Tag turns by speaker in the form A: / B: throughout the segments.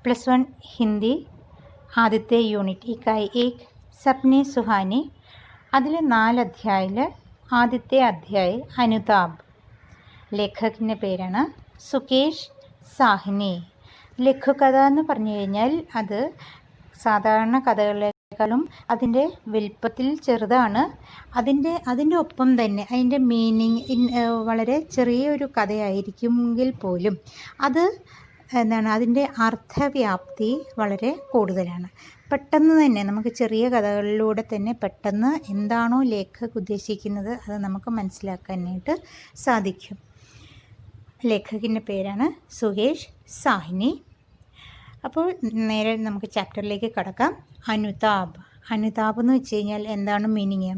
A: +1 हिंदी ആദ്യത്തെ യൂണിറ്റ് ഇക്കായി ഏക് സപ്നെ സുഹാനി. അതിൽ 4 അധ്യായത്തിൽ ആദ്യത്തെ അധ്യായം അനുതാപ്. ലേഖകൻ്റെ പേരാണ് സുകേഷ് സാഹ്നി. ലഘുകഥ എന്ന് പറഞ്ഞു കഴിഞ്ഞാൽ അത് സാധാരണ കഥകളെക്കാളും അതിൻ്റെ വലിപ്പത്തിൽ ചെറുതാണ്. അതിൻ്റെ ഒപ്പം തന്നെ അതിൻ്റെ മീനിങ് വളരെ ചെറിയൊരു കഥയായിരിക്കുമെങ്കിൽ പോലും അതിൻ്റെ അർത്ഥവ്യാപ്തി വളരെ കൂടുതലാണ്. പെട്ടെന്ന് തന്നെ നമുക്ക് ചെറിയ കഥകളിലൂടെ തന്നെ പെട്ടെന്ന് എന്താണോ ലേഖകൻ ഉദ്ദേശിക്കുന്നത് അത് നമുക്ക് മനസ്സിലാക്കാനായിട്ട് സാധിക്കും. ലേഖകൻ്റെ പേരാണ് സുകേഷ് സാഹ്നി. അപ്പോൾ നേരെ നമുക്ക് ചാപ്റ്ററിലേക്ക് കടക്കാം. അനുതാപ്. അനുതാപ് എന്ന് വെച്ച് കഴിഞ്ഞാൽ എന്താണ് മീനിങ്?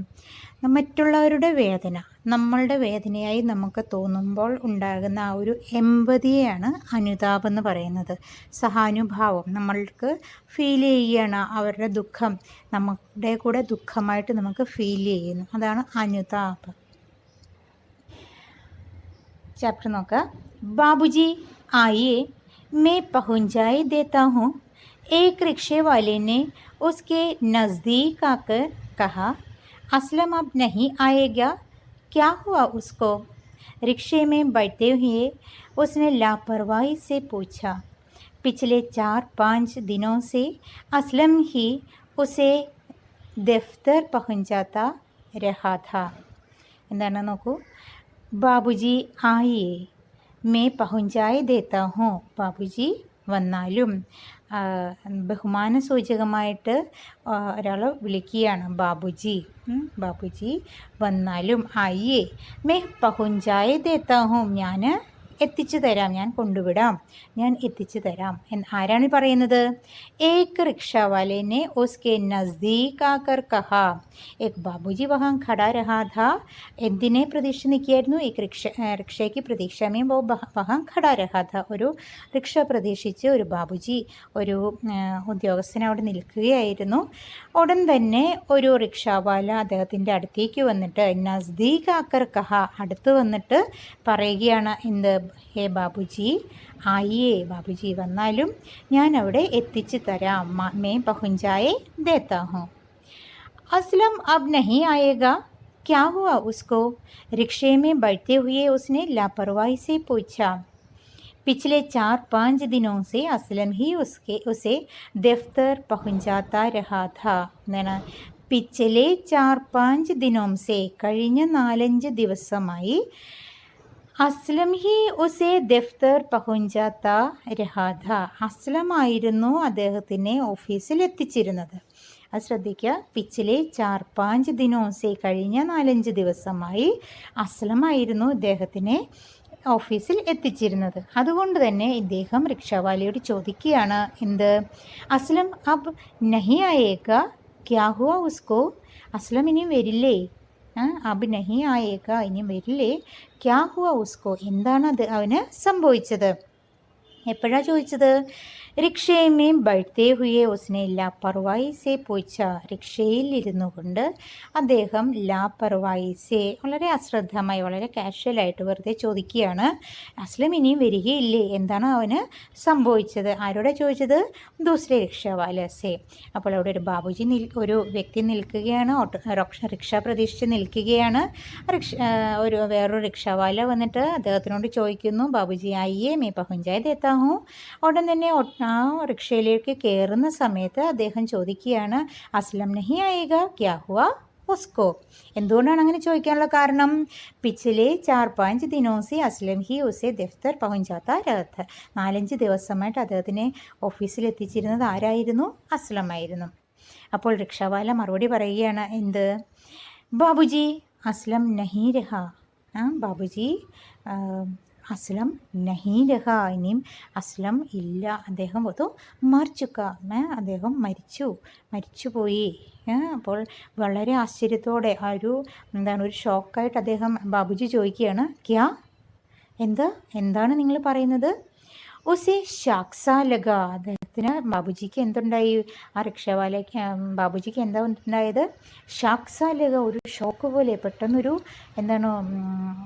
A: മറ്റുള്ളവരുടെ വേദന നമ്മളുടെ വേദനയായി നമുക്ക് തോന്നുമ്പോൾ ഉണ്ടാകുന്ന ആ ഒരു എമ്പതിയാണ് അനുതാപ് എന്ന് പറയുന്നത്. സഹാനുഭാവം, നമ്മൾക്ക് ഫീൽ ചെയ്യുകയാണ് അവരുടെ ദുഃഖം, നമ്മുടെ കൂടെ ദുഃഖമായിട്ട് നമുക്ക് ഫീൽ ചെയ്യുന്നു, അതാണ് അനുതാപ്. ചാപ്റ്റർ നോക്കുക. ബാബുജി ആയിയെ मैं पहुंचाई देता हूँ. एक रिक्शे वाले ने उसके नज़दीक आकर कहा, असलम अब नहीं आएगा, क्या हुआ उसको? रिक्शे में बैठते हुए उसने लापरवाही से पूछा. पिछले 4-5 दिनों से असलम ही उसे दफ्तर पहुंचाता रहा था. എന്താണ് നോക്കൂ. ബാബുജി ആയിയെ മേ പഹുഞ്ചായി ദേത്താ ഹോ. ബാബുജി വന്നാലും, ബഹുമാന സൂചകമായിട്ട് ഒരാൾ വിളിക്കുകയാണ് ബാബുജി. ബാബുജി വന്നാലും ആയിയെ മേ പഹുഞ്ചായി ദേത്താ ഹോ, ഞാൻ എത്തിച്ചു തരാം, ഞാൻ കൊണ്ടുവിടാം, ഞാൻ എത്തിച്ചു തരാം. ആരാണ് പറയുന്നത്? ഏക് റിക്ഷ വാലേനെ ഉസ്കെ നസ്ദീക് ആകർ കഹാ. ഏക് ബാബുജി വഹാൻ ഖടാ രഹാ ഥാ. എന്തിനെ പ്രതീക്ഷ നിൽക്കുകയായിരുന്നു? ഏക് റിക്ഷയ്ക്ക് പ്രതീക്ഷമേ വഹാൻ ഖടാ രഹാ ഥാ. ഒരു റിക്ഷ പ്രതീക്ഷിച്ച് ഒരു ബാബുജി, ഒരു ഉദ്യോഗസ്ഥൻ അവിടെ നിൽക്കുകയായിരുന്നു. ഉടൻ തന്നെ ഒരു റിക്ഷാവാല അദ്ദേഹത്തിൻ്റെ അടുത്തേക്ക് വന്നിട്ട് നസ്ദീക് ആക്കർ കഹാ, അടുത്ത് വന്നിട്ട് പറയുകയാണ് എന്ത്? ഹേ ബാബുജി ആയിയെ, ബാബുജി വന്നാലും ഞാൻ അവിടെ എത്തിച്ചു തരാം. മേ പഹുഞ്ചായേ ദേത്താ ഹൂँ. असलम अब नहीं आएगा, क्या हुआ उसको? रिक्शे में बैठते हुए उसने लापरवाही से पूछा. पिछले 4-5 दिनों से असलम ही उसे दफ्तर पहुंचाता रहा था. എന്താണ്? പിച്ചലെ 4-5 ദിനോം സേ, കഴിഞ്ഞ 4-5 ദിവസമായി അസ്ലം ഹി ഉസേ ദഫ്തർ പഹുഞ്ചാത്ത രഹാഥ. അസ്ലമായിരുന്നു അദ്ദേഹത്തിനെ ഓഫീസിൽ എത്തിച്ചിരുന്നത്. അത് ശ്രദ്ധിക്കുക. പിച്ചിലെ 4-5 ദിനോസേ, കഴിഞ്ഞ 4-5 ദിവസമായി അസ്ലമായിരുന്നു ഇദ്ദേഹത്തിനെ ഓഫീസിൽ എത്തിച്ചിരുന്നത്. അതുകൊണ്ട് തന്നെ ഇദ്ദേഹം റിക്ഷാവാലിയോട് ചോദിക്കുകയാണ് എന്ത്? അസ്ലം അബ് നഹി ആയേക, ക്യാ ഹുവ ഉസ്കോ? അസ്ലം ഇനി വരില്ലേ? അബ് നഹി ആയേക, ഇനി വരില്ലേ? ക്യാ ഹുവ ഉസ്കോ, എന്താണ് അത് അവന് സംഭവിച്ചത്? എപ്പോഴാണ് ചോദിച്ചത്? റിക്ഷയമേ ബൈഠത്തെ ഹുയെ ഉസ്നെ ലാപർവായി സേ പൂച്ച. റിക്ഷയിൽ ഇരുന്നു കൊണ്ട് അദ്ദേഹം ലാപർവായി സേ, വളരെ അശ്രദ്ധമായി, വളരെ കാഷ്വലായിട്ട് വെറുതെ ചോദിക്കുകയാണ്, അസ്ലം ഇനിയും വരികയില്ലേ, എന്താണ് അവന് സംഭവിച്ചത്? ആരോടെ ചോദിച്ചത്? ദൂസരെ റിക്ഷാവാല സേ. അപ്പോൾ അവിടെ ഒരു ബാബുജി ഒരു വ്യക്തി നിൽക്കുകയാണ്, റിക്ഷ പ്രതീക്ഷിച്ച് നിൽക്കുകയാണ്. വേറൊരു റിക്ഷാവാല വന്നിട്ട് അദ്ദേഹത്തിനോട് ചോദിക്കുന്നു, ബാബുജി ആയിയെ മേ പഹുഞ്ചായി ദേത്താ ഹൂँ. ഉടൻ തന്നെ ആ റിക്ഷയിലേക്ക് കയറുന്ന സമയത്ത് അദ്ദേഹം ചോദിക്കുകയാണ്, അസ്ലം നഹി ആയേഗ, ക്യാ ഹുവ ഉസ്കോ? എന്തുകൊണ്ടാണ് അങ്ങനെ ചോദിക്കാനുള്ള കാരണം? പിछले 4-5 ദിനോം സേ അസ്ലം ഹി ഉസേ ദഫ്തർ പഹുഞ്ചാത്ത രഹ. 4-5 ദിവസമായിട്ട് അദ്ദേഹത്തിനെ ഓഫീസിൽ എത്തിച്ചിരുന്നത് ആരായിരുന്നു? അസ്ലമായിരുന്നു. അപ്പോൾ റിക്ഷാവാല മറുപടി പറയുകയാണ് എന്ത്? ബാബുജി അസ്ലം നഹി രഹ. ബാബുജി അസ്ലം നഹി രഹ, ഇനിയും അസ്ലം ഇല്ല, അദ്ദേഹം മരിച്ചുക്ക, അദ്ദേഹം മരിച്ചുപോയി. അപ്പോൾ വളരെ ആശ്ചര്യത്തോടെ ഒരു ഷോക്കായിട്ട് അദ്ദേഹം ബാബുജി ചോദിക്കുകയാണ്, ക്യാ, എന്താണ് നിങ്ങൾ പറയുന്നത്? ഉസേ ഷാക്സാ ലഗ. അദ്ദേഹത്തിന് ബാബുജിക്ക് എന്തുണ്ടായി? ആ റിക്ഷാവാലയ്ക്ക് ബാബുജിക്ക് എന്താ ഉണ്ടായത്? ഷാക്സാ ലഗ, ഒരു ഷോക്ക് പോലെ, പെട്ടെന്നൊരു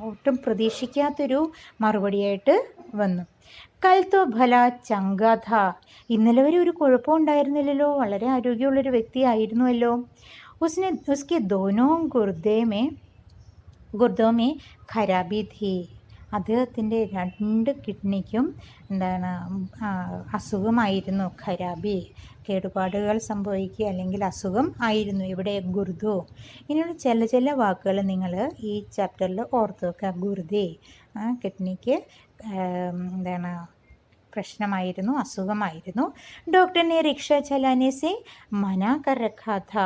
A: ഒട്ടും പ്രതീക്ഷിക്കാത്തൊരു മറുപടിയായിട്ട് വന്നു. കൽ തോ ഭല ചങ്ക ഥ, ഇന്നലെ വരെ ഒരു കുഴപ്പം ഉണ്ടായിരുന്നില്ലല്ലോ, വളരെ ആരോഗ്യമുള്ളൊരു വ്യക്തിയായിരുന്നുവല്ലോ. ഉസ്നെ ഉസ്കെ ദോനോ ഗുർദോ മേ ഖരാബി ഥി, അദ്ദേഹത്തിൻ്റെ രണ്ട് കിഡ്നിക്കും എന്താണ് അസുഖമായിരുന്നു. ഖരാബി, കേടുപാടുകൾ സംഭവിക്കുക അല്ലെങ്കിൽ അസുഖം ആയിരുന്നു. ഇവിടെ ഗുർദു. ഇങ്ങനെയുള്ള ചില വാക്കുകൾ നിങ്ങൾ ഈ ചാപ്റ്ററിൽ ഓർത്ത് വെക്കുക. ഗുർദേ, കിഡ്നിക്ക് എന്താണ് പ്രശ്നമായിരുന്നു, അസുഖമായിരുന്നു. ഡോക്ടറിനെ റിക്ഷ ചലാനെ സെ മനാ കർ രഖാ ഥ,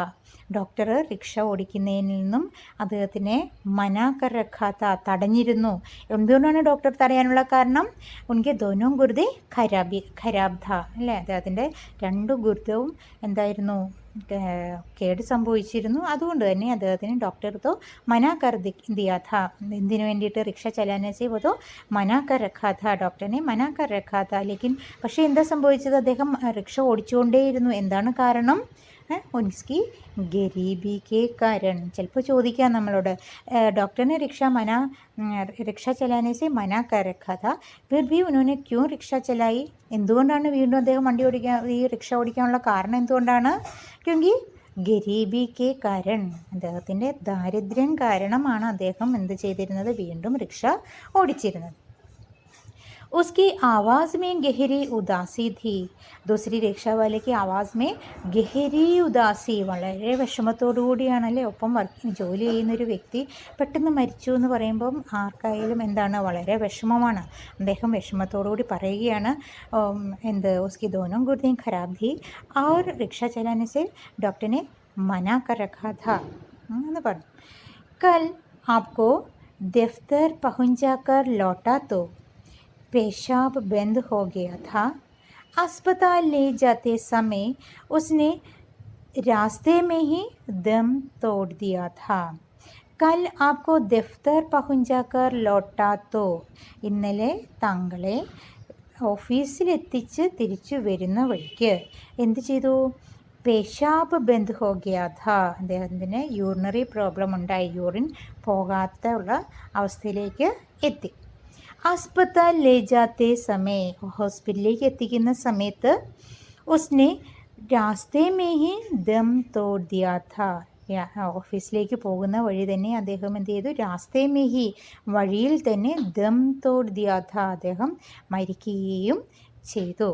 A: ഡോക്ടർ റിക്ഷ ഓടിക്കുന്നതിൽ നിന്നും അദ്ദേഹത്തിനെ മനാ കർ രഖാ ഥ, തടഞ്ഞിരുന്നു. എന്തുകൊണ്ടാണ് ഡോക്ടർ തടയാനുള്ള കാരണം? ഉൻകെ ദോനോ ഗുർദേ ഖരാബ് ഥ, അല്ലേ, അദ്ദേഹത്തിൻ്റെ രണ്ട് ഗുർദവും എന്തായിരുന്നു, കേട് സംഭവിച്ചിരുന്നു. അതുകൊണ്ട് തന്നെ അദ്ദേഹത്തിന് ഡോക്ടർ തോ മനാ കർ ദിയാ ഥ, എന്തിനു വേണ്ടിയിട്ട്? റിക്ഷ ചലാനെ സെ വോ തോ മനാ കർ രഖാ ഥ, ഡോക്ടറിനെ മനാ കർ രഖാ ഥ. ലേക്കിൻ പക്ഷേ എന്താ സംഭവിച്ചത്? അദ്ദേഹം റിക്ഷ ഓടിച്ചുകൊണ്ടേയിരുന്നു. എന്താണ് കാരണം? ഉൻസ്കി ഗരീബി കെ കാരൺ. ചിലപ്പോൾ ചോദിക്കാം നമ്മളോട്, ഡോക്ടറിനെ റിക്ഷ ചലാനെ സെ മനാ കർ രഖാ ഥ, ഫിർ ഭി ഉन्होंने ക്യോं റിക്ഷ ചലായി, എന്തുകൊണ്ടാണ് വീണ്ടും അദ്ദേഹം ഈ റിക്ഷ ഓടിക്കാനുള്ള കാരണം എന്തുകൊണ്ടാണ്? ക്യോങ്കി ഗരീബി കെ കാരൺ, അദ്ദേഹത്തിൻ്റെ ദാരിദ്ര്യം കാരണമാണ് അദ്ദേഹം എന്ത് ചെയ്തിരുന്നത്? വീണ്ടും റിക്ഷ ഓടിച്ചിരുന്നത്. उसकी आवाज़ में गहरी उदासी थी, दूसरी रिक्शा वाले की आवाज़ में ഗഹരി ഉദാസി, വളരെ വിഷമത്തോടു കൂടിയാണല്ലേ. ഒപ്പം ജോലി ചെയ്യുന്നൊരു വ്യക്തി പെട്ടെന്ന് മരിച്ചു എന്ന് പറയുമ്പം ആർക്കായാലും എന്താണ്, വളരെ വിഷമമാണ്. അദ്ദേഹം വിഷമത്തോടു കൂടി പറയുകയാണ്, എന്ത്, ഉസ്കി ദോനോ ഗുർദേം ഖരാബ് ഥി और रिक्शा चलाने से डॉक्टर ने मना कर रखा था എന്ന് പറഞ്ഞു. कल आपको दफ्तर पहुंच जाकर लौटा तो पेशाब बंद हो गया था, अस्पताल ले जाते समय उसने रास्ते में ही दम तोड़ दिया था. कल आपको दफ्तर पहुंचाकर लौटा तो, ഇന്നലെ താങ്കളെ ഓഫീസിലെത്തിച്ച് തിരിച്ചു വരുന്ന വഴിക്ക് എന്ത് ചെയ്തു? പേശാബ് ബന്ദ് ഹോ ഗയാ ഥാ, അദ്ദേഹത്തിന് യൂറിനറി പ്രോബ്ലം ഉണ്ടായി, യൂറിൻ പോകാത്ത ഉള്ള അവസ്ഥയിലേക്ക് എത്തി. अस्पताल ले जाते समय, ഹോസ്പിറ്റലിലേക്ക് എത്തിക്കുന്ന സമയത്ത് ഉസ്നെ രാസ്തേ മേ ഹി ദം തോട് ദിയാ ഥാ, ഓഫീസിലേക്ക് പോകുന്ന വഴി തന്നെ അദ്ദേഹം എന്ത് ചെയ്തു? രാസ്തേ മേ ഹി, വഴിയിൽ തന്നെ ദം തോട് ദിയാ ഥാ, അദ്ദേഹം മരിക്കുകയും ചെയ്തു.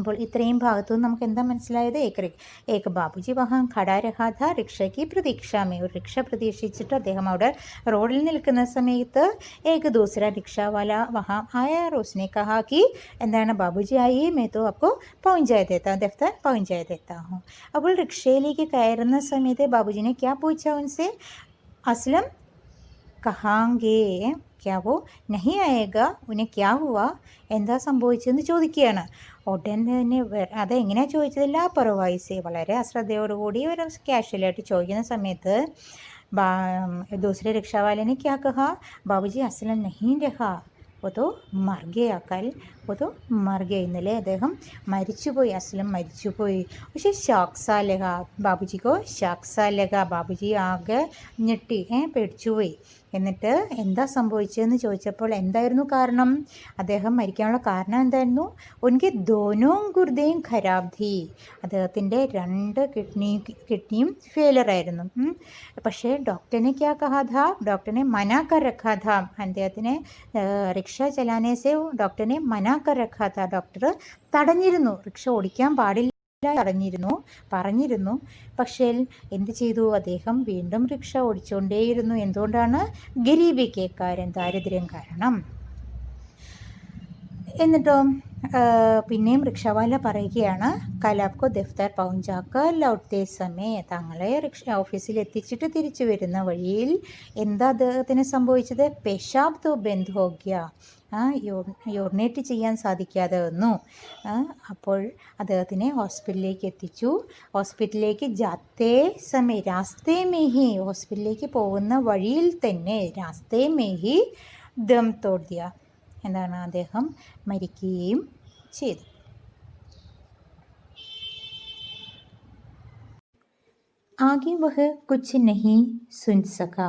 A: അപ്പോൾ ഇത്രയും ഭാഗത്തു നിന്ന് നമുക്ക് എന്താ മനസ്സിലായത്? ഏക ബാബുജി വഹാം ഖടാ രഹാ ഥാ റിക്ഷയ്ക്ക് പ്രതീക്ഷാമേ, ഒരു റിക്ഷ പ്രതീക്ഷിച്ചിട്ട് അദ്ദേഹം അവിടെ റോഡിൽ നിൽക്കുന്ന സമയത്ത് ഏക ദൂസര റിക്ഷാവാല വഹാം ആയ റോസ്നെ കഹാ കി, എന്താണ്, ബാബുജി ആയി മേ തോ അപ്പോ പहुंचाए देता ദഫ്തർ പहुंचाए देता हूँ. അപ്പോൾ റിക്ഷയിലേക്ക് കയറുന്ന സമയത്ത് ബാബുജിനെ ക്യാ പൂച്ചാ ഉൻസെ, അസ്ലം കഹാങ്കേ ക്യാ വോ നഹി ആയേഗ, ഉന്നെ ക്യാ ഹുവാ, എന്താ സംഭവിച്ചതെന്ന് ചോദിക്കുകയാണ്. ഉടൻ തന്നെ അതെങ്ങനെയാണ് ചോദിച്ചത്? ലാപർവായിസെ, വളരെ അശ്രദ്ധയോടുകൂടി ഒരു കാഷ്വലായിട്ട് ചോദിക്കുന്ന സമയത്ത് ദൂസരെ റിക്ഷാവാലെ ക്യാ കഹാ, ബാബുജി അസ്ലം നഹീ രഹാ वो तो मर गया, कल वो तो मर गया, ഇന്നലെ അദ്ദേഹം മരിച്ചുപോയി, അസ്ലം മരിച്ചുപോയി. പക്ഷേ ഷാക്സാ ലഗ, ബാബുജിക്കോ ഷാക്സാ ലഗ, ബാബുജി ആകെ ഞെട്ടി, പേടിച്ചുപോയി. എന്നിട്ട് എന്താ സംഭവിച്ചതെന്ന് ചോദിച്ചപ്പോൾ എന്തായിരുന്നു കാരണം? അദ്ദേഹം മരിക്കാനുള്ള കാരണം എന്തായിരുന്നു? ഉൻകെ ദോനോ ഗുർദേം ഖരാബ് ഥി, അദ്ദേഹത്തിൻ്റെ രണ്ട് കിഡ്നിയും ഫെയിലർ ആയിരുന്നു. പക്ഷേ ഡോക്ടറിനെ ക്യാ കഹാ ഥാ, ഡോക്ടറിനെ മനാ കർ രഖാ ഥാ, അദ്ദേഹത്തിനെ റിക്ഷ ചലാനെ സെ ഡോക്ടറിനെ മനാ കർ രഖാ ഥാ, ഡോക്ടർ തടഞ്ഞിരുന്നു, റിക്ഷ ഓടിക്കാൻ പാടില്ല പറഞ്ഞിരുന്നു. പക്ഷേ എന്ത് ചെയ്തു? അദ്ദേഹം വീണ്ടും റിക്ഷ ഓടിച്ചുകൊണ്ടേയിരുന്നു. എന്തുകൊണ്ടാണ്? ഗരീബി കെ കാരൻ, ദാരിദ്ര്യം കാരണം. എന്നിട്ടോ പിന്നെയും റിക്ഷാവാല പറയുകയാണ്, കലാപ്കോ ദഫ്തർ പहुंचाकर लौटते समय, തങ്ങളെ ഓഫീസിൽ എത്തിച്ചിട്ട് തിരിച്ചു വരുന്ന വഴിയിൽ എന്താ അദ്ദേഹത്തിന് സംഭവിച്ചത്? പേശാബ് തോ ബന്ദ് ഹോ ഗയാ, യൂറിനേറ്റ് ചെയ്യാൻ സാധിക്കാതെ വന്നു. അപ്പോൾ അദ്ദേഹത്തിനെ ഹോസ്പിറ്റലിലേക്ക് എത്തിച്ചു. ഹോസ്പിറ്റലിലേക്ക് ജാത്തേ സമയം രാസ്തേ മേഹി, ഹോസ്പിറ്റലിലേക്ക് പോകുന്ന വഴിയിൽ തന്നെ രാസ്തേ മേഹി ദം തോട് ദിയ, എന്താണ്, അദ്ദേഹം മരിക്കുകയും ചെയ്തു. आगे वह कुछ नहीं सुन सका.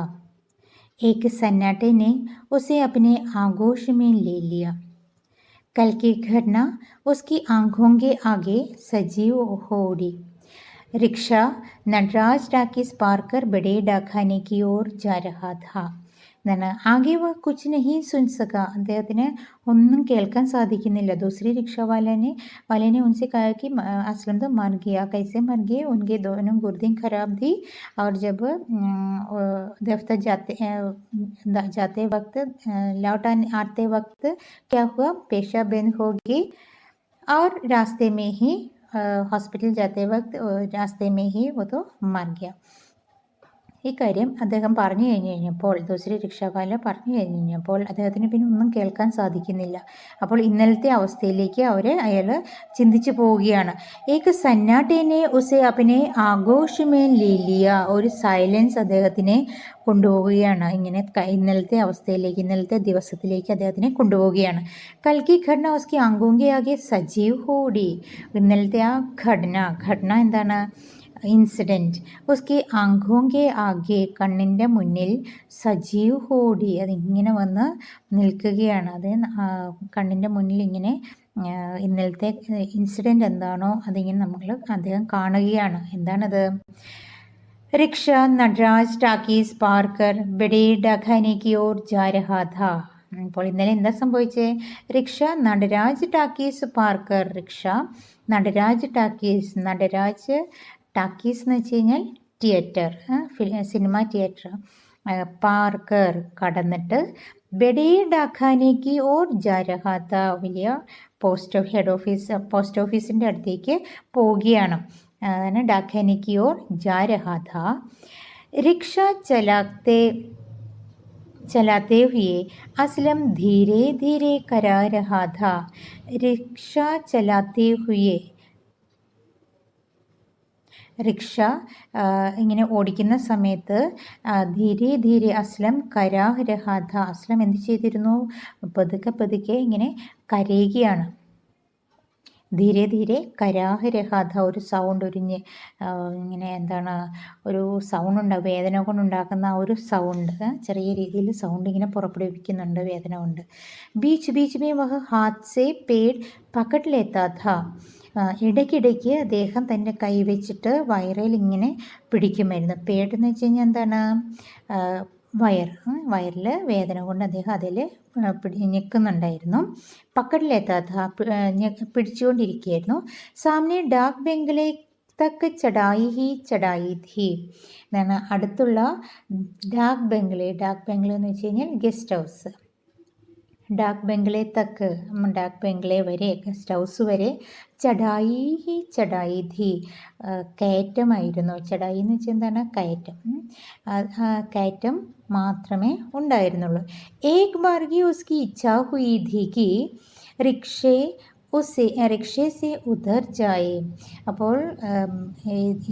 A: एक सन्नाटे ने उसे अपने आगोश में ले लिया. कल की घटना उसकी आंखों के आगे सजीव हो उड़ी। रिक्शा नटराज टाकीस पार कर बड़े डाकखाने की ओर जा रहा था. എന്നാണ് ആകെ വ കുച്ച് നഹീ സുൻ സക, അദ്ദേഹത്തിന് ഒന്നും കേൾക്കാൻ സാധിക്കുന്നില്ല. दूसरी रिक्शा वाले ने उनसे कहा कि असलम तो मर गया. कैसे मर गए? उनके दोनों गुर्दें खराब थी और जब दफ्तर जाते वक्त लौट आते वक्त क्या हुआ, पेशाब बंद हो गई और रास्ते में ही हॉस्पिटल जाते वक्त रास्ते में ही वो तो मर गया. ഇക്കാര്യം അദ്ദേഹം പറഞ്ഞു കഴിഞ്ഞപ്പോൾ, ദൂസരി റിക്ഷാവാല പറഞ്ഞു കഴിഞ്ഞപ്പോൾ അദ്ദേഹത്തിന് പിന്നെ ഒന്നും കേൾക്കാൻ സാധിക്കുന്നില്ല. അപ്പോൾ ഇന്നലത്തെ അവസ്ഥയിലേക്ക് അയാൾ ചിന്തിച്ചു പോവുകയാണ്. ഏക് സന്നാട്ടേനെ ഉസെ അപ്പിനെ ആഘോഷമേ ലീലിയ, ഒരു സൈലൻസ് അദ്ദേഹത്തിനെ കൊണ്ടുപോവുകയാണ്. ഇങ്ങനെ ഇന്നലത്തെ അവസ്ഥയിലേക്ക്, ഇന്നലത്തെ ദിവസത്തിലേക്ക് അദ്ദേഹത്തിനെ കൊണ്ടുപോവുകയാണ്. കൽക്കി ഘടന ഉസ്കി ആങ്കോങ്കെ ആകെ സജീവ് ഹോടി, ഇന്നലത്തെ ആ ഘടന എന്താണ്, ഇൻസിഡൻറ്റ്, ഉസ്കി ആങ്കോങ്കെ ആകെ കണ്ണിൻ്റെ മുന്നിൽ സജീവ് ഹോടി, അതിങ്ങനെ വന്ന് നിൽക്കുകയാണ്. അത് കണ്ണിൻ്റെ മുന്നിൽ ഇങ്ങനെ ഇന്നലത്തെ ഇൻസിഡൻറ്റ് എന്താണോ അതിങ്ങനെ അദ്ദേഹം കാണുകയാണ്. എന്താണത്? റിക്ഷ നട്രാജ് ടാക്കീസ് പാർ കർ ബഡേ ഡാഖാനെ കി ഓർ ജാ രഹാ ഥാ. അപ്പോൾ ഇന്നലെ എന്താ സംഭവിച്ചേ? റിക്ഷ നടരാജ് ടാക്കീസ് പാർക്കർ, rickshaw Nataraj talkies, Nataraj talkies എന്ന് വെച്ച് കഴിഞ്ഞാൽ തിയേറ്റർ, സിനിമ തിയേറ്റർ, പാർക്കർ കടന്നിട്ട് ബഡേ ഡാഖാനേക്ക് ഓർ ജാ രഹാ ഥാ, വലിയ പോസ്റ്റ് ഓഫീസിൻ്റെ അടുത്തേക്ക് പോവുകയാണ്. അതാണ് ഡാഖാനേക്ക് ഓർ ജാ രഹാ ഥാ. റിക്ഷ चलाते हुए असलम धीरे धीरे करा रहा था. रिक्शा चलाते हुए, റിക്ഷ ഇങ്ങനെ ഓടിക്കുന്ന സമയത്ത് ധീരെ ധീരെ അസ്ലം കരാ രഹാഥ, അസ്ലം എന്ത് ചെയ്തിരുന്നു? പതുക്കെ പതുക്കെ ഇങ്ങനെ കരയുകയാണ്. ധീരെ ധീരെ കരാഹ രഹാഥ, ഒരു സൗണ്ട്, ഇങ്ങനെ എന്താണ്, ഒരു സൗണ്ട് ഉണ്ടാകും, വേദന കൊണ്ടുണ്ടാക്കുന്ന ആ ഒരു സൗണ്ട്, ചെറിയ രീതിയിൽ സൗണ്ട് ഇങ്ങനെ പുറപ്പെടുവിക്കുന്നുണ്ട് വേദന കൊണ്ട്. Beach beach may വഹ Haat say പേഡ് പക്കട്ട് ലേത്താ Tha, ഇടയ്ക്കിടയ്ക്ക് അദ്ദേഹം തൻ്റെ കൈ വെച്ചിട്ട് വയറിൽ ഇങ്ങനെ പിടിക്കുമായിരുന്നു. പേഡ് എന്ന് വെച്ച് കഴിഞ്ഞാൽ എന്താണ്? വയറിൽ വേദന കൊണ്ട് അദ്ദേഹം അതിൽ ഞെക്കുന്നുണ്ടായിരുന്നു. പക്കടിലെത്താത്ത പിടിച്ചുകൊണ്ടിരിക്കുകയായിരുന്നു. സാമനെ ഡാക് ബംഗ്ലെ തക്ക് ചടായി ഥി എന്നാണ്, അടുത്തുള്ള ഡാക് ബംഗ്ലെ എന്ന് വെച്ച് കഴിഞ്ഞാൽ ഗസ്റ്റ് ഹൗസ്, ഡാക് ബംഗ്ലെ വരെ, ഗസ്റ്റ് ഹൗസ് വരെ ചടായി ധി, കയറ്റമായിരുന്നു. ചടായി എന്ന് വെച്ചാൽ എന്താണ്? കയറ്റം മാത്രമേ ഉണ്ടായിരുന്നുള്ളൂ. ഏക് ബാർഗി ഉസ്കി ഇച്ഛാ ഹുയി ധി കി റിക്ഷേ സെ ഉധർ ജായേ. അപ്പോൾ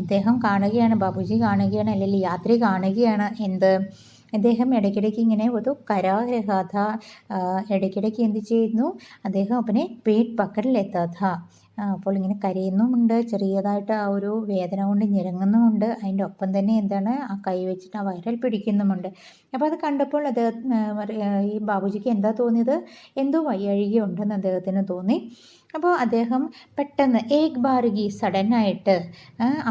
A: ഇദ്ദേഹം കാണുകയാണ്, ബാബുജി കാണുകയാണ്, അല്ലെങ്കിൽ യാത്രി കാണുകയാണ്. എന്ത്? അദ്ദേഹം ഇടയ്ക്കിടയ്ക്ക് ഇങ്ങനെ ഒരു കരാ രഹാഥ, ഇടയ്ക്കിടയ്ക്ക് എന്ത് ചെയ്യുന്നു? അദ്ദേഹം അവനെ പേട്ട് പക്കടിലെത്താഥ, അപ്പോൾ ഇങ്ങനെ കരയുന്നുമുണ്ട്, ചെറിയതായിട്ട് ആ ഒരു വേദന കൊണ്ട് ഞെരങ്ങുന്നുമുണ്ട്, അതിൻ്റെ ഒപ്പം തന്നെ എന്താണ്, ആ കൈ വെച്ചിട്ട് ആ വയറിൽ പിടിക്കുന്നുമുണ്ട്. അപ്പോൾ അത് കണ്ടപ്പോൾ ഈ ബാബുജിക്ക് എന്താ തോന്നിയത്? എന്തോ വയ്യഴുകി ഉണ്ടെന്ന് അദ്ദേഹത്തിന് തോന്നി. അപ്പോൾ അദ്ദേഹം പെട്ടെന്ന് ഏക് ബാർഗി, സഡനായിട്ട്,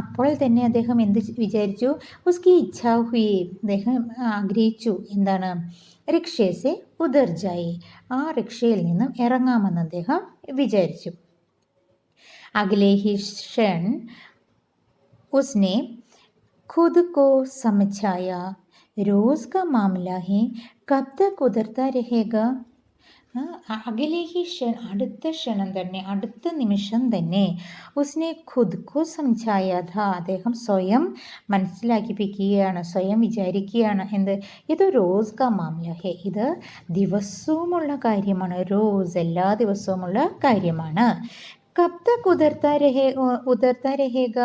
A: അപ്പോൾ തന്നെ അദ്ദേഹം എന്ത് വിചാരിച്ചു? ഉസ്കി ഇച്ഛാ ഹുയി, അദ്ദേഹം ആഗ്രഹിച്ചു. എന്താണ്? റിക്ഷേസെ ഉദർ ജായി, ആ റിക്ഷയിൽ നിന്നും ഇറങ്ങാമെന്ന് അദ്ദേഹം വിചാരിച്ചു. अगले ही क्षण उसने खुद को समझाया, रोज का मामला है, कब तक उधरता रहेगा. അകലെ ഹി ക്ഷൺ, അടുത്ത ക്ഷണം തന്നെ, അടുത്ത നിമിഷം തന്നെ, ഉസ്നെ ഖുദ് കോ സംജായ ഥാ, അദ്ദേഹം സ്വയം മനസ്സിലാക്കിപ്പിക്കുകയാണ്, സ്വയം വിചാരിക്കുകയാണ്. എന്ത്? ഇത് റോസ് കാ മാംല ഹെ, ഇത് ദിവസവുമുള്ള കാര്യമാണ്, റോസ് എല്ലാ ദിവസവുമുള്ള കാര്യമാണ്. കബ് തക് ഉദർത്താ രഹേഗ,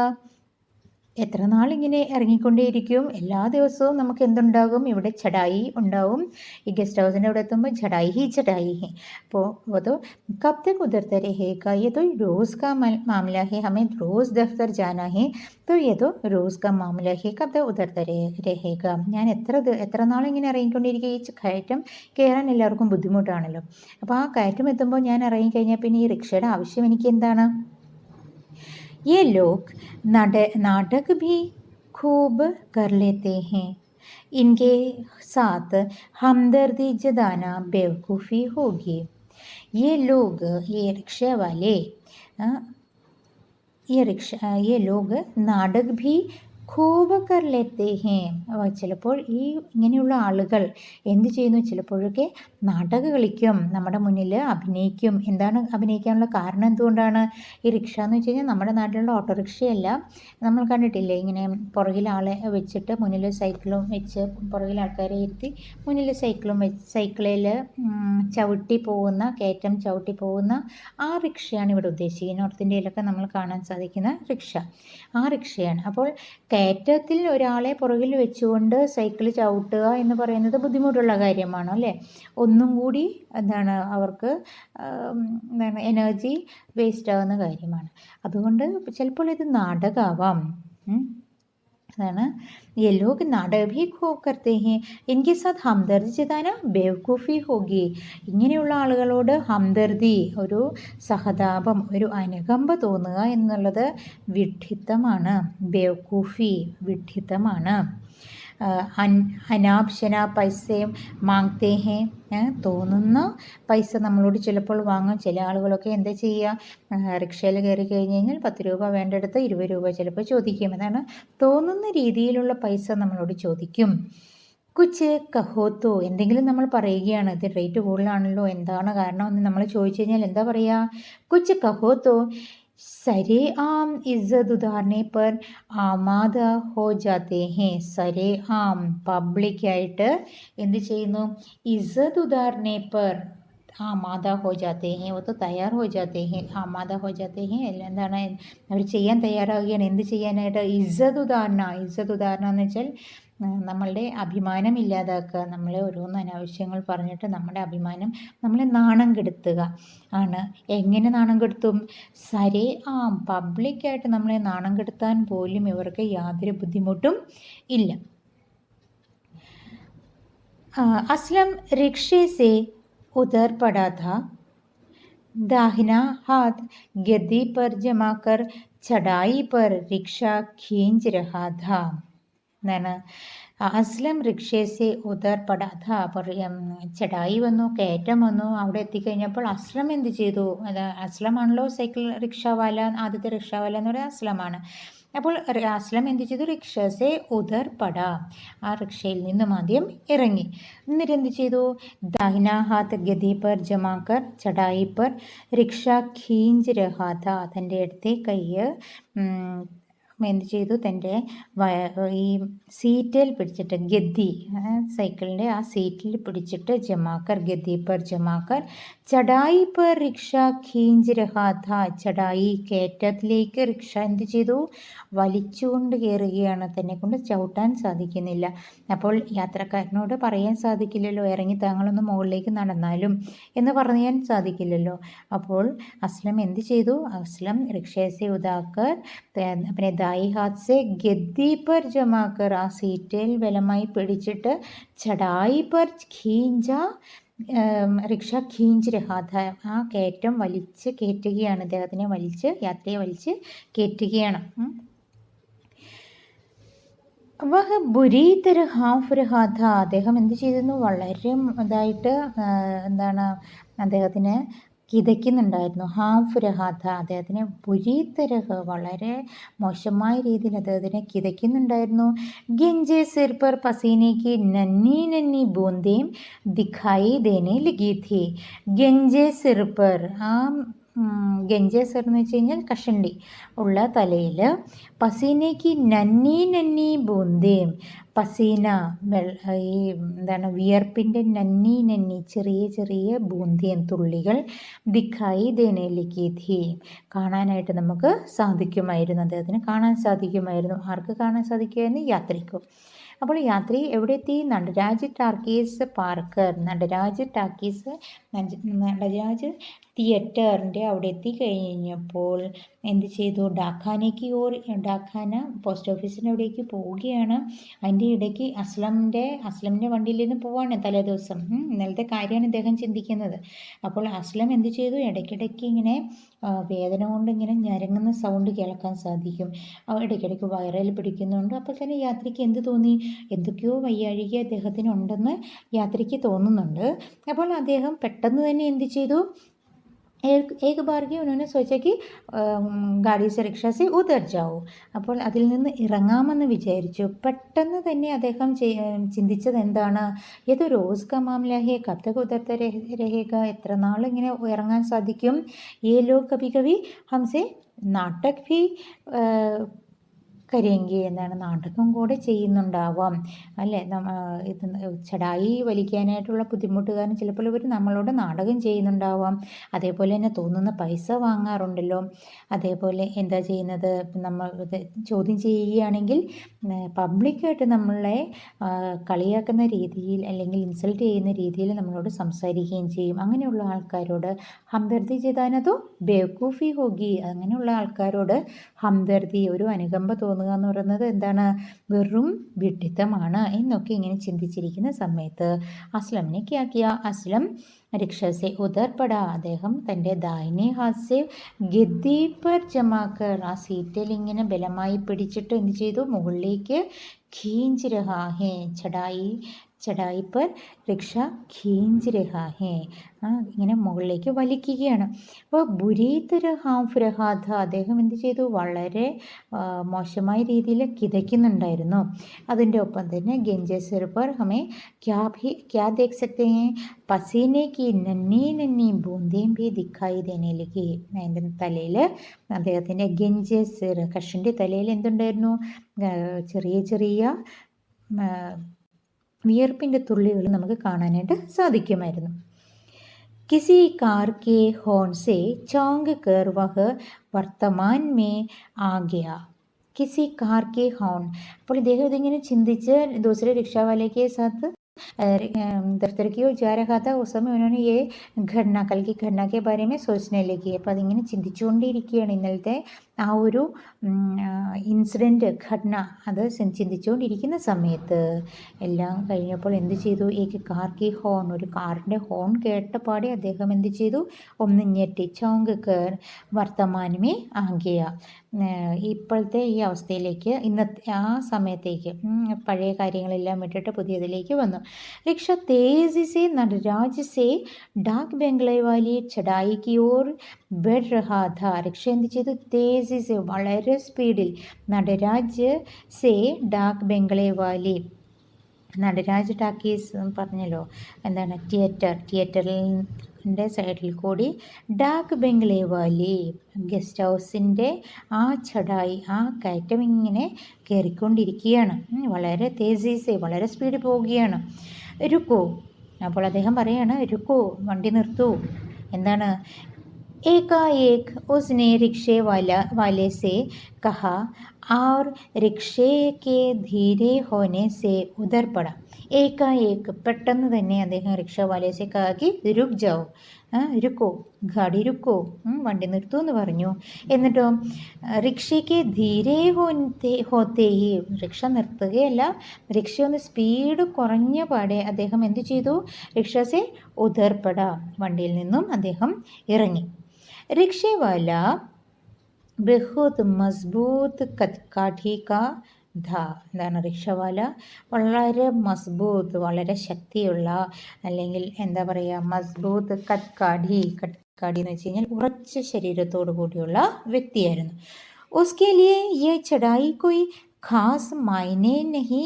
A: എത്ര നാളിങ്ങനെ ഇറങ്ങിക്കൊണ്ടേയിരിക്കും? എല്ലാ ദിവസവും നമുക്ക് എന്തുണ്ടാകും? ഇവിടെ ചടായി ഉണ്ടാവും. ഈ ഗസ്റ്റ് ഹൗസിൻ്റെ അവിടെ എത്തുമ്പോൾ ചടായി ഹി चढ़ाई है। वो तो कब तक उधर रहेगा? ये तो रोज़ का मामला है, हमें रोज़ दफ्तर जाना है, तो ये तो रोज़ का मामला है, कब तक उधर रहेगा? ഞാൻ എത്ര നാളിങ്ങനെ ഇറങ്ങിക്കൊണ്ടിരിക്കുക? ഈ കയറ്റം കയറാൻ എല്ലാവർക്കും ബുദ്ധിമുട്ടാണല്ലോ. അപ്പോൾ ആ കയറ്റം എത്തുമ്പോൾ ഞാൻ ഇറങ്ങിക്കഴിഞ്ഞാൽ പിന്നെ ഈ റിക്ഷയുടെ ആവശ്യം എനിക്ക് എന്താണ്? ये लोग नाटक भी खूब कर लेते हैं, इनके साथ हमदर्दी जताना बेवकूफ़ी होगी। ये लोग, ये रिक्शा वाले, ये लोग नाटक भी ഖൂബ് കർ ലേത്തെ ഹേ. ചിലപ്പോൾ ഈ ഇങ്ങനെയുള്ള ആളുകൾ എന്ത് ചെയ്യുന്നു? ചിലപ്പോഴൊക്കെ നാടകം കളിക്കും, നമ്മുടെ മുന്നിൽ അഭിനയിക്കും. എന്താണ് അഭിനയിക്കാനുള്ള കാരണം? എന്തുകൊണ്ടാണ്? ഈ റിക്ഷ എന്ന് വെച്ച് കഴിഞ്ഞാൽ നമ്മുടെ നാട്ടിലുള്ള ഓട്ടോറിക്ഷയല്ല. നമ്മൾ കണ്ടിട്ടില്ലേ, ഇങ്ങനെ പുറകിൽ ആളെ വെച്ചിട്ട് മുന്നിൽ സൈക്കിളും വെച്ച് പുറകിൽ ആൾക്കാരെ ഇരുത്തി മുന്നിൽ സൈക്കിളും വെച്ച് സൈക്കിളിൽ ചവിട്ടി പോകുന്ന, കയറ്റം ചവിട്ടി പോകുന്ന ആ റിക്ഷയാണ് ഇവിടെ ഉദ്ദേശിക്കുന്നത്. നോർത്ത് ഇന്ത്യയിലൊക്കെ നമ്മൾ കാണാൻ സാധിക്കുന്ന റിക്ഷ, ആ റിക്ഷയാണ്. അപ്പോൾ കയറ്റത്തിൽ ഒരാളെ പുറകിൽ വെച്ചുകൊണ്ട് സൈക്കിൾ ചവിട്ടുക എന്ന് പറയുന്നത് ബുദ്ധിമുട്ടുള്ള കാര്യമാണ് അല്ലേ? ഒന്നും കൂടി എന്താണ് അവർക്ക് എനർജി വേസ്റ്റ് ആകുന്ന കാര്യമാണ്. അതുകൊണ്ട് ചിലപ്പോൾ ഇത് നാടകമാവാം. അതാണ് ये लोग नाटक भी खूब करते हैं, इनके साथ हमदर्दी जताना बेवकूफ़ी होगी. ഇങ്ങനെയുള്ള ആളുകളോട് ഹംദർദി, ഒരു സഹതാപം, ഒരു അനുകമ്പ തോന്നുക എന്നുള്ളത് വിഡ്ഢിത്തമാണ്. ബേവക്കൂഫി വിഡ്ഢിത്തമാണ്. അനാപ് ശനാപ് പൈസയും മാങ്തേ ഹേ, തോന്നുന്ന പൈസ നമ്മളോട് ചിലപ്പോൾ വാങ്ങും. ചില ആളുകളൊക്കെ എന്താ ചെയ്യുക? റിക്ഷയിൽ കയറി കഴിഞ്ഞ് കഴിഞ്ഞാൽ 10 രൂപ വേണ്ടെടുത്ത് 20 രൂപ ചിലപ്പോൾ ചോദിക്കും. അതാണ് തോന്നുന്ന രീതിയിലുള്ള പൈസ നമ്മളോട് ചോദിക്കും. കുച്ച് കഹോത്തോ, എന്തെങ്കിലും നമ്മൾ പറയുകയാണ്, ഇത് റേറ്റ് കൂടുതലാണല്ലോ, എന്താണ് കാരണം എന്ന് നമ്മൾ ചോദിച്ചു കഴിഞ്ഞാൽ എന്താ പറയുക? കുച്ച് കഹോത്തോ സരെ ആം ഇജ്ജത്ത് ഉദാഹരണേ പർ ആമാദ ഹോ ജാത്തെ ഹേ. സരെ ആം പബ്ലിക്കായിട്ട് എന്ത് ചെയ്യുന്നു? ഇജ്ജത്ത് ഉദാഹരണേ പർ ആമാദ ഹോ ജാത്തെ ഹേ, ഒത്ത് തയ്യാർ ഹോ ജാത്തെ ഹേ. ആമാദ ഹോ ജാത്തെ ഹേ എന്താണ്? അവർ ചെയ്യാൻ തയ്യാറാവുകയാണ്. എന്ത് ചെയ്യാനായിട്ട്? ഇജ്ജത്ത് ഉദാഹരണം എന്ന് വെച്ചാൽ നമ്മളുടെ അഭിമാനം ഇല്ലാതാക്കുക. നമ്മളെ ഓരോന്ന് അനാവശ്യങ്ങൾ പറഞ്ഞിട്ട് നമ്മുടെ അഭിമാനം, നമ്മളെ നാണം കെടുത്തുക ആണ്. എങ്ങനെ നാണം കെടുത്തും? സരേ ആം, പബ്ലിക്കായിട്ട് നമ്മളെ നാണം കെടുത്താൻ പോലും ഇവർക്ക് യാതൊരു ബുദ്ധിമുട്ടും ഇല്ല. असलम रिक्शे से उतर पड़ा था, दाहिना हाथ गद्दी पर जमाकर चढ़ाई पर रिक्शा खींच रहा था. എന്നാണ്? അസ്ലം റിക്ഷേസെ ഉദർ പടാഥ. ചടായി വന്നു, കയറ്റം വന്നു. അവിടെ എത്തിക്കഴിഞ്ഞപ്പോൾ അസ്ലം എന്ത് ചെയ്തു? അസ്ലമാണല്ലോ സൈക്കിൾ റിക്ഷാവാല, ആദ്യത്തെ റിക്ഷാവാല എന്ന് പറയുന്നത് അസ്ലമാണ്. അപ്പോൾ അസ്ലം എന്ത് ചെയ്തു? റിക്ഷസെ ഉദർ പട, ആ റിക്ഷയിൽ നിന്നും ആദ്യം ഇറങ്ങി. എന്നിട്ട് എന്ത് ചെയ്തു? ദാഹിന ഹാത്ത് ഗതി പർ ജമാക്കർ ചടായി പർ റിക്ഷ ഖീഞ്ച് രഹാഥ. തൻ്റെ അടുത്തെ കൈ എന്ത് ചെയ്തു? തൻ്റെ ഈ സീറ്റിൽ പിടിച്ചിട്ട്, ഗദ്ദി സൈക്കിളിൻ്റെ ആ സീറ്റിൽ പിടിച്ചിട്ട്, ജമാക്കർ ഗദ്ദി പർ ജമാക്കർ ചടായി പർ റിക്ഷ ഖീഞ്ച് രഹാഥ. ചടായി കയറ്റത്തിലേക്ക് റിക്ഷ എന്ത് ചെയ്തു? വലിച്ചുകൊണ്ട് കയറുകയാണ്. തന്നെ കൊണ്ട് ചവിട്ടാൻ സാധിക്കുന്നില്ല. അപ്പോൾ യാത്രക്കാരനോട് പറയാൻ സാധിക്കില്ലല്ലോ, ഇറങ്ങി താങ്കളൊന്ന് മുകളിലേക്ക് നടന്നാലും എന്ന് പറയാൻ സാധിക്കില്ലല്ലോ. അപ്പോൾ അസ്ലം എന്ത് ചെയ്തു? അസ്ലം റിക്ഷേസെ ഉദാക്കർ अपने दाई हाथ से गद्दी पर जमाकर, ആ സീറ്റിൽ ബലമായി പിടിച്ചിട്ട് ചടായി പർ ഖീഞ്ച റിക്ഷ ഖീഞ്ച് രഹാഥ, ആ കയറ്റം വലിച്ച് കയറ്റുകയാണ്. അദ്ദേഹത്തിനെ യാത്രയെ വലിച്ച് കയറ്റുകയാണ്. വഹ ബുരി തരഹ ഹാഫ് രഹാഥ, അദ്ദേഹം എന്ത് ചെയ്തിരുന്നു? വളരെ ഇതായിട്ട് എന്താണ് അദ്ദേഹത്തിന് കിതയ്ക്കുന്നുണ്ടായിരുന്നു. ഹാഫ് രഹാഥ, അദ്ദേഹത്തിന് പുരീത്തരഹ്, വളരെ മോശമായ രീതിയിൽ അദ്ദേഹത്തിനെ കിതയ്ക്കുന്നുണ്ടായിരുന്നു. ഗെഞ്ചെ സിർ പർ പസീനയ്ക്ക് നന്നി നന്നി ബൂന്തേം ദിഖായി ദേനെ ലഗി ഥി. ഗെഞ്ചെ സിർ പർ, ആ ഗെഞ്ചെ സിർ എന്ന് വെച്ച് കഴിഞ്ഞാൽ കഷണ്ടി ഉള്ള തലയിൽ, പസീനയ്ക്ക് നന്നി നന്നി ബൂന്തേം, പസീന ഈ എന്താണ് വിയർപ്പിൻ്റെ നന്നി നന്നി ചെറിയ ചെറിയ ബൂന്തിയൻ തുള്ളികൾ ദിഖായി ദേനേലിക്ക് ധീ കാണാനായിട്ട് നമുക്ക് സാധിക്കുമായിരുന്നു. അദ്ദേഹത്തിന് കാണാൻ സാധിക്കുമായിരുന്നു. ആർക്ക് കാണാൻ സാധിക്കുമായിരുന്നു? യാത്രിക്കും. അപ്പോൾ യാത്രി എവിടെ എത്തി? നടരാജ് ടാക്കീസ് പാർക്കർ, നടരാജ് ടാക്കീസ്, നടരാജ് തിയേറ്ററിൻ്റെ അവിടെ എത്തിക്കഴിഞ്ഞപ്പോൾ എന്ത് ചെയ്തു? ഡാഖാനയ്ക്ക് ഡാഖാന പോസ്റ്റ് ഓഫീസിൻ്റെ അവിടേക്ക് പോവുകയാണ്. അതിൻ്റെ ഇടയ്ക്ക് അസ്ലമിൻ്റെ വണ്ടിയിൽ നിന്ന് പോവാണ് തലേ ദിവസം. ഇന്നലത്തെ കാര്യമാണ് ഇദ്ദേഹം ചിന്തിക്കുന്നത്. അപ്പോൾ അസ്ലം എന്ത് ചെയ്തു? ഇടയ്ക്കിടയ്ക്ക് ഇങ്ങനെ വേദന കൊണ്ട് ഇങ്ങനെ ഞരങ്ങുന്ന സൗണ്ട് കേൾക്കാൻ സാധിക്കും. ഇടയ്ക്കിടയ്ക്ക് വയറിൽ പിടിക്കുന്നുണ്ട്. അപ്പോൾ തന്നെ യാത്രിക്ക് എന്ത് തോന്നി? എന്തൊക്കെയോ വയ്യാഴിക അദ്ദേഹത്തിന് ഉണ്ടെന്ന് യാത്രിക്ക് തോന്നുന്നുണ്ട്. അപ്പോൾ അദ്ദേഹം പെട്ടെന്ന് തന്നെ എന്ത് ചെയ്തു? एक बार की उन्होंने सोचा कि गाड़ी से रिक्शा से उतर जाओ. അപ്പോൾ അതിൽ നിന്ന് ഇറങ്ങാമെന്ന് വിചാരിച്ചു. പെട്ടെന്ന് തന്നെ അദ്ദേഹം ചിന്തിച്ചത് എന്താണ്? ഏത് റോസ് കാ മാമല ഹേ, കബ് തക് ഉതർത്ത രഹേഗ, എത്ര നാൾ ഇങ്ങനെ ഇറങ്ങാൻ സാധിക്കും? ये लोग कभी कभी हमसे नाटक भी കരയെങ്കിൽ എന്താണ്? നാടകം കൂടെ ചെയ്യുന്നുണ്ടാവാം അല്ലേ? ഇത് ചടായി വലിക്കാനായിട്ടുള്ള ബുദ്ധിമുട്ട് കാരണം ചിലപ്പോൾ ഇവർ നമ്മളോട് നാടകം ചെയ്യുന്നുണ്ടാവാം. അതേപോലെ തന്നെ തോന്നുന്ന പൈസ വാങ്ങാറുണ്ടല്ലോ. അതേപോലെ എന്താ ചെയ്യുന്നത്? നമ്മൾ ചോദ്യം ചെയ്യുകയാണെങ്കിൽ പബ്ലിക്കായിട്ട് നമ്മളെ കളിയാക്കുന്ന രീതിയിൽ അല്ലെങ്കിൽ ഇൻസൾട്ട് ചെയ്യുന്ന രീതിയിൽ നമ്മളോട് സംസാരിക്കുകയും ചെയ്യും. അങ്ങനെയുള്ള ആൾക്കാരോട് ഹംദർദി ചെയ്താനതോ ബേവക്കൂഫി ഹോഗി. അങ്ങനെയുള്ള ആൾക്കാരോട് ഹംദർദി, ഒരു അനുകമ്പ തോന്നുക എന്ന് പറയുന്നത് എന്താണ്? വെറും വിഡ്ഢിത്തമാണ് എന്നൊക്കെ ഇങ്ങനെ ചിന്തിച്ചിരിക്കുന്ന സമയത്ത് അസ്ലമിനെ ക്യാ കിയ? അസ്ലം റിക്ഷസെ ഉദർപട. അദ്ദേഹം തൻ്റെ ദാഹിനെ ഹാസ്യ ഗദ്ദി പർ ജമാക്കർ, ആ സീറ്റിൽ ഇങ്ങനെ ബലമായി പിടിച്ചിട്ട് എന്ത് ചെയ്തു? മുകളിലേക്ക് ഖീഞ്ച് രഹാ ഹേ, ചടായി പർ റിക്ഷ ഖീഞ്ച് രഹാ ഹേ, ഇങ്ങനെ മുകളിലേക്ക് വലിക്കുകയാണ്. അപ്പോൾ ബുരീതര ഹാംഫ് രഹാധ, അദ്ദേഹം എന്ത് ചെയ്തു? വളരെ മോശമായ രീതിയിൽ കിതയ്ക്കുന്നുണ്ടായിരുന്നു. അതിൻ്റെ ഒപ്പം തന്നെ ഗെഞ്ചെ സിർ പർ ഹമേ ക്യാ ദേഖ് സക്തേ ഹേ, പസീനെ കി നന്നി നന്നി ബൂന്തേം ഭി ദിഖായി ദേനെ ലഗി. അതിൻ്റെ തലയിൽ അദ്ദേഹത്തിൻ്റെ ഗെഞ്ചെ സിർ, കഷിൻ്റെ തലയിൽ എന്തുണ്ടായിരുന്നു? ചെറിയ ചെറിയ വിയർപ്പിൻ്റെ തുള്ളികൾ നമുക്ക് കാണാനായിട്ട് സാധിക്കുമായിരുന്നു. किसी कार के हॉर्न से चौंक कर वह वर्तमान में आ गया. किसी कार के हॉर्न. അപ്പോൾ ഇദ്ദേഹം ഇതിങ്ങനെ ചിന്തിച്ച് दूसरे रिक्शा वाले के साथ दफ्तर की ओर जा रहा था. उस समय उन्होंने ये घटना, कल की घटना के बारे में सोचने लगी. അപ്പോൾ അതിങ്ങനെ ചിന്തിച്ചുകൊണ്ടിരിക്കുകയാണ്. ഇന്നലത്തെ ആ ഒരു ഇൻസിഡൻറ്റ്, ഘടന, അത് ചിന്തിച്ചുകൊണ്ടിരിക്കുന്ന സമയത്ത് എല്ലാം കഴിഞ്ഞപ്പോൾ എന്ത് ചെയ്തു? ഏക്ക് കാർ കി ഹോൺ, ഒരു കാറിൻ്റെ ഹോൺ കേട്ടപാടെ അദ്ദേഹം എന്ത് ചെയ്തു? ഒന്ന് ഞെട്ടി. ചോങ്ക് കർ വർത്തമാനമേ ആകിയ, ഇപ്പോഴത്തെ ഈ അവസ്ഥയിലേക്ക്, ഇന്നത്തെ ആ സമയത്തേക്ക്, പഴയ കാര്യങ്ങളെല്ലാം വിട്ടിട്ട് പുതിയതിലേക്ക് വന്നു. रिक्शा तेजी से നടരാജ് से डाक बंगले वाली चढ़ाई की ओर बढ़ रहा था. रिक्शा എന്ത് ചെയ്തു? तेजी से, വളരെ സ്പീഡിൽ, നടരാജ് സേ ഡാക് ബംഗ്ലെ വാലി, നടരാജ് ടാക്കീസ് പറഞ്ഞല്ലോ, എന്താണ്? തിയേറ്ററിൻ്റെ സൈഡിൽ കൂടി ഡാക് ബംഗ്ലെ വാലി, ഗസ്റ്റ് ഹൗസിൻ്റെ ആ ചടായി, ആ കയറ്റം ഇങ്ങനെ കയറിക്കൊണ്ടിരിക്കുകയാണ്. വളരെ തേസീസെ, വളരെ സ്പീഡിൽ പോവുകയാണ്. രുക്കോ. അപ്പോൾ അദ്ദേഹം പറയാണ്, രുക്കോ, വണ്ടി നിർത്തൂ. എന്താണ്? एकाएक उसने रिक्शे वाले से कहा और रिक्शे के धीरे होने से उधर पड़ा. एकाएक, പെട്ടെന്ന് തന്നെ അദ്ദേഹം റിക്ഷ വാലേസെ കാക്കി രുക് ജാओ, രുക്കോ, ഗാഡി രുക്കോ, വണ്ടി നിർത്തൂ എന്ന് പറഞ്ഞു. എന്നിട്ടോ റിക്ഷയ്ക്ക് ധീരെ ഹോത്തേ ഹി, റിക്ഷ നിർത്തുകയല്ല, റിക്ഷ ഒന്ന് സ്പീഡ് കുറഞ്ഞ പാടെ അദ്ദേഹം എന്ത് ചെയ്തു? റിക്ഷസെ ഉദർപട, വണ്ടിയിൽ നിന്നും അദ്ദേഹം ഇറങ്ങി. रिक्शे वाला बहुत मजबूत काठी का था. എന്താണ്? റിക്ഷവാല വളരെ മസ്ബൂത്ത്, വളരെ ശക്തിയുള്ള, അല്ലെങ്കിൽ എന്താ പറയുക, മസ്ബൂത്ത് കട്കാഠി എന്ന് വെച്ച് കഴിഞ്ഞാൽ ഉറച്ച ശരീരത്തോടു കൂടിയുള്ള വ്യക്തിയായിരുന്നു. उसके लिए ये चढ़ाई कोई ഖാസ് മായനെ നഹി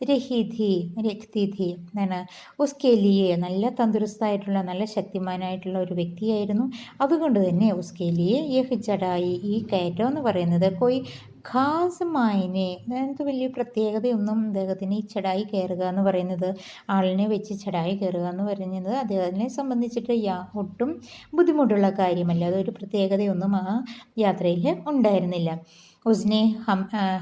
A: രഖ്തി ഥി എന്നാണ്. ഉസ്കെ ലിയെ നല്ല തന്ദുരസ്തായിട്ടുള്ള നല്ല ശക്തിമാനായിട്ടുള്ള ഒരു വ്യക്തിയായിരുന്നു. അതുകൊണ്ട് തന്നെ ഉസ്കെ ലിയെ യഹ് ചടായി ഈ കയറ്റം എന്ന് പറയുന്നത് കൊയ് ഖാസ് മായനെ അതായത് വലിയ പ്രത്യേകതയൊന്നും അദ്ദേഹത്തിന് ഈ ചടായി കയറുക എന്ന് പറയുന്നത് ആളിനെ വെച്ച് ചടായി കയറുക എന്ന് പറയുന്നത് അദ്ദേഹത്തിനെ സംബന്ധിച്ചിട്ട് ഒട്ടും ബുദ്ധിമുട്ടുള്ള കാര്യമല്ല. അതൊരു പ്രത്യേകതയൊന്നും ആ യാത്രയിൽ ഉണ്ടായിരുന്നില്ല. ഉസ്നെ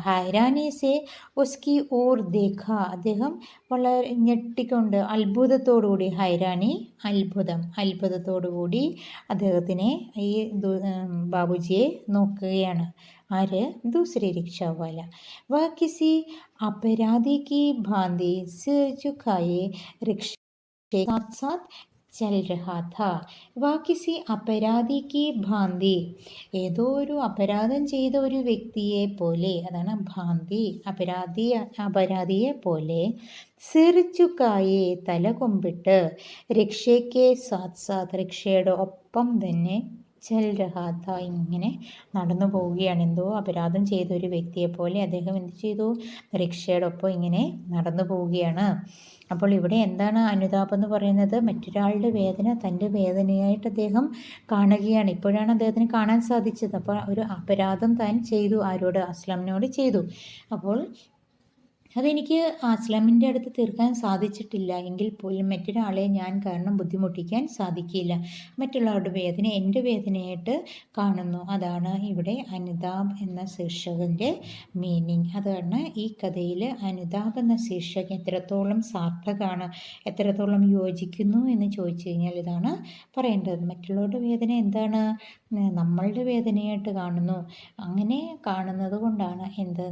A: ഹൈരാനി സെ ഉസ്കി ഓർ ദേഖ അദ്ദേഹം വളരെ ഞെട്ടിക്കൊണ്ട് അത്ഭുതത്തോടുകൂടി ഹൈരാനി അത്ഭുതത്തോടുകൂടി അദ്ദേഹത്തിനെ ഈ ബാബുജിയെ നോക്കുകയാണ്. ആര്? ദൂസരി റിക്ഷാവാല. വ കിസി അപരാധി കി ഭാന്തി സിർ झुकाए रिक्शे साथ साथ चल रहा था. വ കിസി അപരാധി കി ഭാന്തി ഏതോ ഒരു അപരാധം ചെയ്ത ഒരു വ്യക്തിയെ പോലെ അതാണ് ഭാന്തി അപരാധിയെ പോലെ സിർ झुकाए തല കൊമ്പിട്ട് റിക്ഷയ്ക്ക് സാത്ത് സാത്ത് റിക്ഷയുടെ ഒപ്പം തന്നെ ചൽ രഹാത്ത ഇങ്ങനെ നടന്നു പോവുകയാണ്. എന്തോ അപരാധം ചെയ്ത ഒരു വ്യക്തിയെ പോലെ അദ്ദേഹം എന്ത് ചെയ്തു? റിക്ഷയുടെ ഒപ്പം ഇങ്ങനെ നടന്നു പോവുകയാണ്. അപ്പോൾ ഇവിടെ എന്താണ് അനുതാപം എന്ന് പറയുന്നത്? മറ്റൊരാളുടെ വേദന തൻ്റെ വേദനയായിട്ട് അദ്ദേഹം കാണുകയാണ്. ഇപ്പോഴാണ് അദ്ദേഹത്തിന് കാണാൻ സാധിച്ചത്. അപ്പോൾ ഒരു അപരാധം താൻ ചെയ്തു. ആരോട്? അസ്ലമിനോട് ചെയ്തു. അപ്പോൾ അതെനിക്ക് അസ്ലമിൻ്റെ അടുത്ത് തീർക്കാൻ സാധിച്ചിട്ടില്ല എങ്കിൽ പോലും മറ്റൊരാളെ ഞാൻ കാരണം ബുദ്ധിമുട്ടിക്കാൻ സാധിക്കില്ല. മറ്റുള്ളവരുടെ വേദന എൻ്റെ വേദനയായിട്ട് കാണുന്നു. അതാണ് ഇവിടെ അനുതാപ് എന്ന ശീർഷകൻ്റെ മീനിങ്. അതാണ് ഈ കഥയിൽ അനുതാപ് എന്ന ശീർഷകം എത്രത്തോളം സാർത്ഥകമാണ്, എത്രത്തോളം യോജിക്കുന്നു എന്ന് ചോദിച്ചു കഴിഞ്ഞാൽ ഇതാണ് പറയേണ്ടത്. മറ്റുള്ളവരുടെ വേദന എന്താണ്? നമ്മളുടെ വേദനയായിട്ട് കാണുന്നു. അങ്ങനെ കാണുന്നത് കൊണ്ടാണ്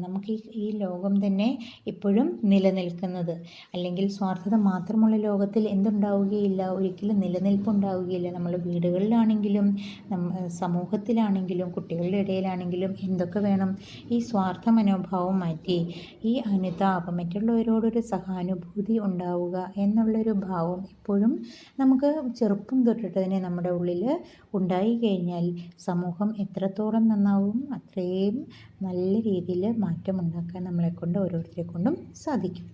A: നമുക്ക് ഈ ലോകം തന്നെ ഇപ്പോഴും നിലനിൽക്കുന്നത്. അല്ലെങ്കിൽ സ്വാർത്ഥത മാത്രമുള്ള ലോകത്തിൽ എന്തുണ്ടാവുകയില്ല? ഒരിക്കലും നിലനിൽപ്പുണ്ടാവുകയില്ല. നമ്മുടെ വീടുകളിലാണെങ്കിലും സമൂഹത്തിലാണെങ്കിലും കുട്ടികളുടെ ഇടയിലാണെങ്കിലും എന്തൊക്കെ വേണം? ഈ സ്വാർത്ഥ മനോഭാവം മാറ്റി ഈ അനുതാപം, മറ്റുള്ളവരോടൊരു സഹാനുഭൂതി ഉണ്ടാവുക എന്നുള്ളൊരു ഭാവം എപ്പോഴും നമുക്ക് ചെറുപ്പം തൊട്ടിട്ട് തന്നെ നമ്മുടെ ഉള്ളിൽ ഉണ്ടായി കഴിഞ്ഞാൽ സമൂഹം എത്രത്തോളം നന്നാവും അത്രയും നല്ല രീതിയിൽ മാറ്റമുണ്ടാക്കാൻ നമ്മളെക്കൊണ്ട് ഓരോരുത്തരെ കൊണ്ടും സാധിക്കും.